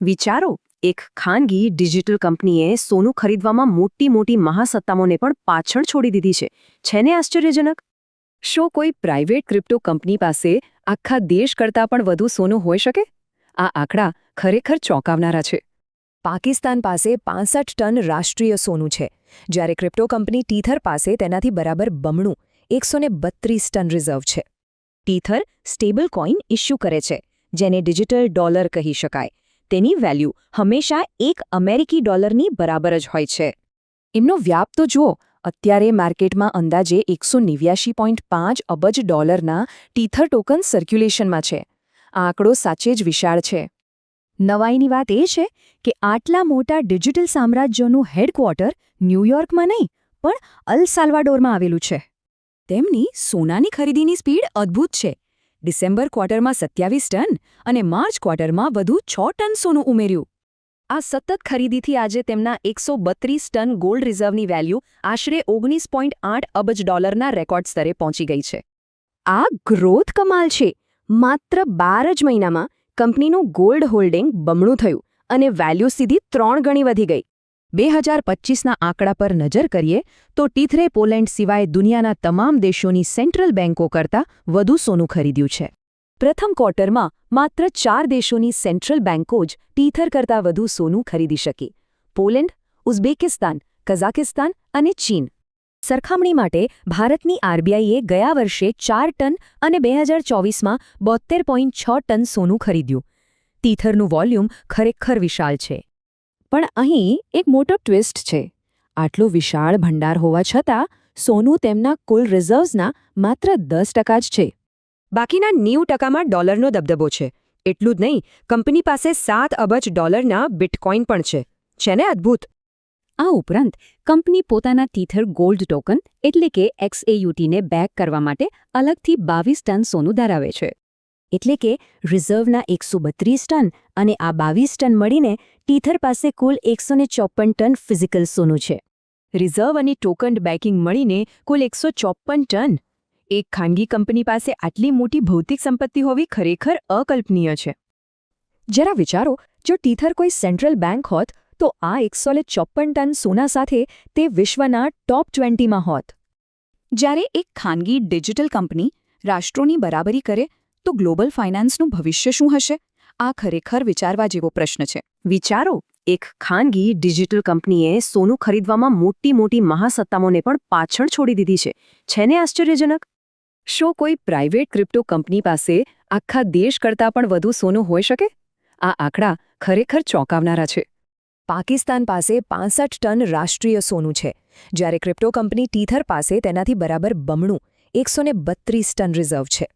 વિચારો, એક ખાનગી ડિજિટલ કંપનીએ સોનું ખરીદવામાં મોટી મોટી મહાસત્તાઓને પણ પાછળ છોડી દીધી છે ને આશ્ચર્યજનક? શું કોઈ પ્રાઇવેટ ક્રિપ્ટો કંપની પાસે આખા દેશ કરતાં પણ વધુ સોનું હોઈ શકે? આ આંકડા ખરેખર ચોંકાવનારા છે. પાકિસ્તાન પાસે 65 ટન રાષ્ટ્રીય સોનું છે, જ્યારે ક્રિપ્ટો કંપની ટીથર પાસે તેનાથી બરાબર બમણું 132 ટન રિઝર્વ છે. ટીથર સ્ટેબલ કોઇન ઇસ્યુ કરે છે, જેને ડિજિટલ ડોલર કહી શકાય. તેની વેલ્યુ હંમેશા એક અમેરિકી ડોલરની બરાબર જ હોય છે. એમનો વ્યાપ તો જુઓ, અત્યારે માર્કેટમાં અંદાજે $189.5 અબજ ટીથર ટોકન સર્ક્યુલેશનમાં છે. આ આંકડો સાચે જ વિશાળ છે. નવાઈની વાત એ છે કે આટલા મોટા ડિજિટલ સામ્રાજ્યોનું હેડક્વાર્ટર ન્યૂયોર્કમાં નહીં, પણ અલ સાલ્વાડોરમાં આવેલું છે. તેમની સોનાની ખરીદીની સ્પીડ અદ્ભુત છે. ડિસેમ્બર ક્વાર્ટરમાં 27 ટન અને માર્ચ ક્વાર્ટરમાં વધુ 6 ટન સોનું ઉમેર્યું. આ સતત ખરીદીથી આજે તેમના 132 ટન ગોલ્ડ રિઝર્વની વેલ્યુ આશરે $19.8 અબજ રેકોર્ડ સ્તરે પહોંચી ગઈ છે. આ ગ્રોથ કમાલ છે. માત્ર 12 જ મહિનામાં કંપનીનું ગોલ્ડ હોલ્ડિંગ બમણું થયું અને વેલ્યુ સીધી 3 ગણી વધી ગઈ. 2025ના આંકડા પર નજર કરીએ તો ટીથરે પોલેન્ડ સિવાય દુનિયાના તમામ દેશોની સેન્ટ્રલ બેન્કો કરતાં વધુ સોનું ખરીદ્યું છે. પ્રથમ ક્વાર્ટરમાં માત્ર 4 દેશોની સેન્ટ્રલ બેન્કો જ ટીથર કરતાં વધુ સોનું ખરીદી શકી: પોલેન્ડ, ઉઝબેકિસ્તાન, કઝાકિસ્તાન અને ચીન. સરખામણી માટે ભારતની આરબીઆઈએ ગયા વર્ષે 4 ટન અને 2024માં 72.6 ટન સોનું ખરીદ્યું. ટીથરનું વોલ્યુમ ખરેખર વિશાળ છે. પણ અહીં એક મોટો ટ્વિસ્ટ છે. આટલો વિશાળ ભંડાર હોવા છતાં સોનું તેમના કુલ રિઝર્વ્સના માત્ર 10% જ છે. બાકીના 90%માં ડોલરનો દબદબો છે. એટલું જ નહીં, કંપની પાસે $7 અબજ બિટકોઇન પણ છે. છે ને અદ્ભુત? આ ઉપરાંત કંપની પોતાના ટીથર ગોલ્ડ ટોકન એટલે કે XAUTને બેક કરવા માટે અલગથી 22 ટન સોનું ધરાવે છે. એટલે કે રિઝર્વના 132 ટન અને આ 22 ટન મળીને ટીથર પાસે કુલ 154 ટન ફિઝિકલ સોનું છે. રિઝર્વ અને ટોકન બેકિંગ મળીને કુલ 154 ટન. એક ખાનગી કંપની પાસે આટલી મોટી ભૌતિક સંપત્તિ હોવી ખરેખર અકલ્પનીય છે. જરા વિચારો, જો ટીથર કોઈ સેન્ટ્રલ બેંક હોત તો આ 154 ટન સોના સાથે તે વિશ્વના ટોપ 20માં હોત. જ્યારે એક ખાનગી ડિજિટલ કંપની રાષ્ટ્રોની બરાબરી કરે તો ગ્લોબલ ફાઇનાન્સનું ભવિષ્ય શું હશે? આ ખરેખર વિચારવા જેવો પ્રશ્ન છે. વિચારો, એક ખાનગી ડિજિટલ કંપનીએ સોનું ખરીદવામાં મોટી મોટી મહાસત્તાઓને પણ પાછળ છોડી દીધી છે ને આશ્ચર્યજનક? શું કોઈ પ્રાઇવેટ ક્રિપ્ટો કંપની પાસે આખા દેશ કરતાં પણ વધુ સોનું હોઈ શકે? આ આંકડા ખરેખર ચોંકાવનારા છે. પાકિસ્તાન પાસે 65 ટન રાષ્ટ્રીય સોનું છે, જ્યારે ક્રિપ્ટો કંપની ટીથર પાસે તેનાથી બરાબર બમણું 132 ટન રિઝર્વ છે.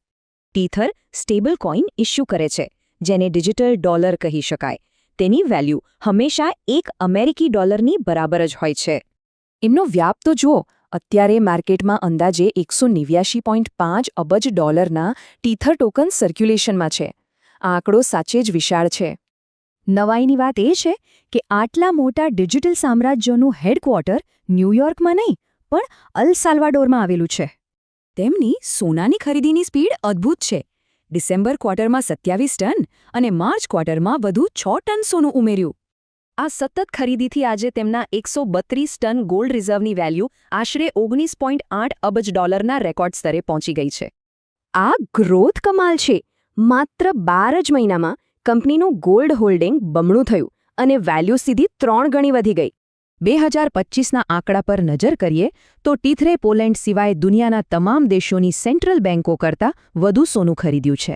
ટીથર સ્ટેબલ કોઇન ઇસ્યુ કરે છે, જેને ડિજિટલ ડોલર કહી શકાય. તેની વેલ્યુ હંમેશા એક અમેરિકી ડોલરની બરાબર જ હોય છે. એમનો વ્યાપ તો જુઓ, અત્યારે માર્કેટમાં અંદાજે $189.5 અબજ ટીથર ટોકન સર્ક્યુલેશનમાં છે. આ આંકડો સાચે જ વિશાળ છે. નવાઈની વાત એ છે કે આટલા મોટા ડિજિટલ સામ્રાજ્યોનું હેડક્વાર્ટર ન્યૂયોર્કમાં નહીં, પણ અલ સાલ્વાડોરમાં આવેલું છે. તેમની સોનાની ખરીદીની સ્પીડ અદ્ભુત છે. ડિસેમ્બર ક્વાર્ટરમાં 27 ટન અને માર્ચ ક્વાર્ટરમાં વધુ 6 ટન સોનું ઉમેર્યું. આ સતત ખરીદીથી આજે તેમના 132 ટન ગોલ્ડ રિઝર્વની વેલ્યુ આશરે $19.8 અબજ રેકોર્ડ સ્તરે પહોંચી ગઈ છે. આ ગ્રોથ કમાલ છે. માત્ર 12 જ મહિનામાં કંપનીનું ગોલ્ડ હોલ્ડિંગ બમણું થયું અને વેલ્યુ સીધી 3 ગણી વધી ગઈ. 2025ના આંકડા પર નજર કરીએ તો ટીથરે પોલેન્ડ સિવાય દુનિયાના તમામ દેશોની સેન્ટ્રલ બેન્કો કરતાં વધુ સોનું ખરીદ્યું છે.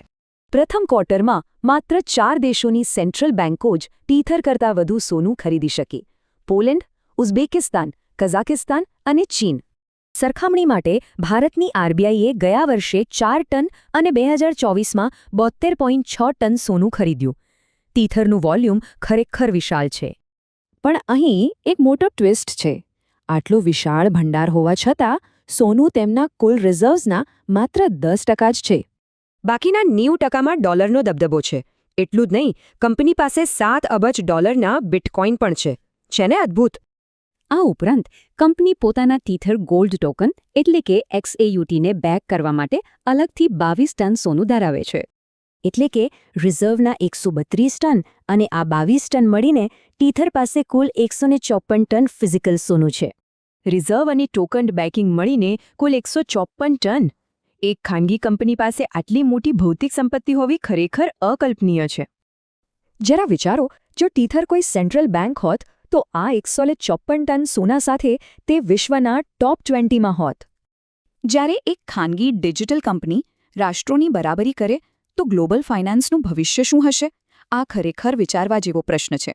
પ્રથમ ક્વાર્ટરમાં માત્ર 4 દેશોની સેન્ટ્રલ બેન્કો જ ટીથર કરતાં વધુ સોનું ખરીદી શકી: પોલેન્ડ, ઉઝબેકિસ્તાન, કઝાકિસ્તાન અને ચીન. સરખામણી માટે ભારતની આરબીઆઈએ ગયા વર્ષે 4 ટન અને 2024માં 72.6 ટન સોનું ખરીદ્યું. ટીથરનું વોલ્યુમ ખરેખર વિશાળ છે. પણ અહીં એક મોટો ટ્વિસ્ટ છે. આટલો વિશાળ ભંડાર હોવા છતાં સોનું તેમના કુલ રિઝર્વ્સના માત્ર 10% જ છે. બાકીના 90%માં ડોલરનો દબદબો છે. એટલું જ નહીં, કંપની પાસે $7 અબજ બિટકોઇન પણ છે. છે ને અદ્ભુત? આ ઉપરાંત કંપની પોતાના ટીથર ગોલ્ડ ટોકન એટલે કે XAUTને બેક કરવા માટે અલગથી 22 ટન સોનું ધરાવે છે. એટલે કે રિઝર્વના 132 ટન અને આ 22 ટન મળીને ટીથર પાસે કુલ 154 ટન ફિઝિકલ સોનું છે. રિઝર્વ અને ટોકન્ડ બેકિંગ મળીને કુલ 154 ટન. એક ખાનગી કંપની પાસે આટલી મોટી ભૌતિક સંપત્તિ હોવી ખરેખર અકલ્પનીય છે. જરા વિચારો, જો ટીથર કોઈ સેન્ટ્રલ બેંક હોત તો આ 154 ટન સોના સાથે તે વિશ્વના ટોપ 20માં હોત. જ્યારે એક ખાનગી ડિજિટલ કંપની રાષ્ટ્રોની બરાબરી કરે તો ગ્લોબલ ફાઇનાન્સનું ભવિષ્ય શું હશે? આ ખરેખર વિચારવા જેવો પ્રશ્ન છે.